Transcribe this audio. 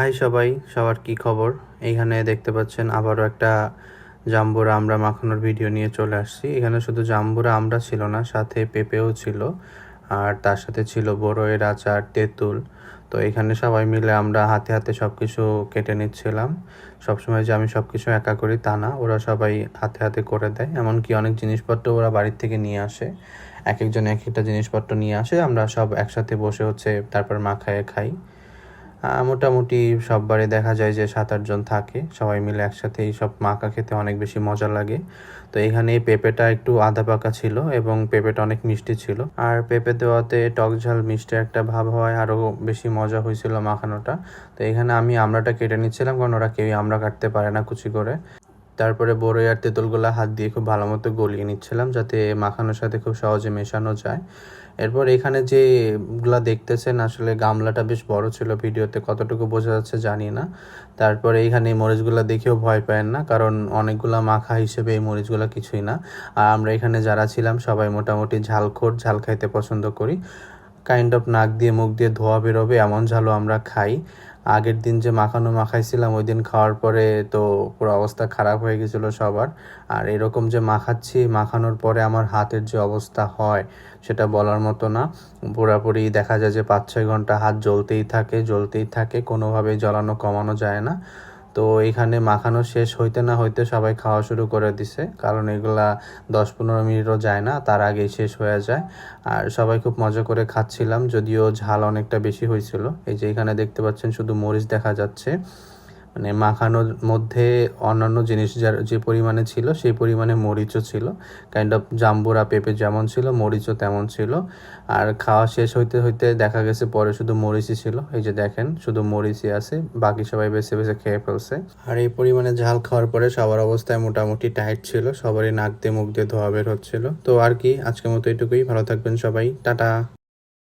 High সবাই, সবার কি খবর? এইখানে দেখতে পাচ্ছেন আবারও একটা জাম্বুরা আমড়া মাখানোর ভিডিও নিয়ে চলে আসছি। এখানে শুধু জাম্বুরা আমড়া ছিল না, সাথে পেঁপেও ছিল, আর তার সাথে ছিল বড়ইয়ের আচার, তেঁতুল। তো এখানে সবাই মিলে আমরা হাতে হাতে সব কিছু কেটে নিচ্ছিলাম। সবসময় যে আমি সব কিছু একা করি তা না, ওরা সবাই হাতে হাতে করে দেয়। এমনকি অনেক জিনিসপত্র ওরা বাড়ির থেকে নিয়ে আসে, এক একজন এক একটা জিনিসপত্র নিয়ে আসে, আমরা সব একসাথে বসে তারপর মাখায়ে খাই। মোটামুটি সব বারে দেখা যায় যে 7-8 জন থাকে, সবাই মিলে একসাথে এই সব মাখা খেতে অনেক বেশি মজা লাগে। তো এখানে এই পেঁপেটা একটু আধা পাকা ছিল এবং পেঁপেটা অনেক মিষ্টি ছিল, আর পেঁপে দেওয়াতে টক ঝাল মিষ্টি একটা ভাব হয়, আরও বেশি মজা হয়েছিল মাখানোটা। তো এখানে আমি আমড়াটা কেটে নিচ্ছিলাম, কারণ ওরা কেউই আমড়া কাটতে পারে না কুচি করে। তারপরে বড়ই আর তেঁতুলগুলা হাত দিয়ে খুব ভালো মতো গলিয়ে নিচ্ছিলাম, যাতে মাখানোর সাথে খুব সহজে মেশানো যায়। এরপর এখানে যেগুলা দেখতেছেন, আসলে গামলাটা বেশ বড় ছিল, ভিডিওতে কতটুকু বোঝা যাচ্ছে জানি না। তারপরে এইখানে এই মরিচগুলা দেখেও ভয় পায় না, কারণ অনেকগুলা মাখা হিসেবে এই মরিচগুলা কিছুই না। আর আমরা এখানে যারা ছিলাম সবাই মোটামুটি ঝালখোর, ঝাল খাইতে পছন্দ করি। কাইন্ড অফ নাক দিয়ে মুখ দিয়ে ধোয়া বেরোবে এমন ঝালও আমরা খাই। আগের দিন যে মাখাইছিলাম, ওই দিন খাওয়ার পরে তো পুরো অবস্থা খারাপ হয়ে গেছিলো সবার। আর এরকম যে মাখানোর পরে আমার হাতের যে অবস্থা হয় সেটা বলার মতো না। পুরাপুরি দেখা যায় যে 5-6 ঘন্টা হাত জ্বলতেই থাকে, কোনোভাবেই জ্বালানো কমানো যায় না। তো এখানে মাখানো শেষ হইতে না হইতে সবাই খাওয়া শুরু করে দিছে, কারণ এগুলা 10-15 মিনিটও যায় না, তার আগেই শেষ হয়ে যায়। আর সবাই খুব মজা করে খাচ্ছিলাম, যদিও ঝাল অনেকটা বেশি হয়েছিল। এই যে এখানে দেখতে পাচ্ছেন শুধু মরিচ দেখা যাচ্ছে, মানে মাখানোর মধ্যে অন্যান্য জিনিস যে পরিমাণে ছিল সেই পরিমাণে মরিচও ছিল। কাইন্ড অফ জাম্বুরা পেঁপে যেমন ছিল, মরিচও তেমন ছিল। আর খাওয়া শেষ হইতে হইতে দেখা গেছে পরে শুধু মরিচই ছিল। এই যে দেখেন, শুধু মরিচই আছে, বাকি সবাই বেছে বেছে খেয়ে ফেলছে। আর এই পরিমাণে ঝাল খাওয়ার পরে সবার অবস্থায় মোটামুটি টাইট ছিল, সবারই নাক দিয়ে মুখ দিয়ে ধোয়া বের হচ্ছিল। তো আর কি, আজকের মতো এটুকুই। ভালো থাকবেন সবাই, টাটা।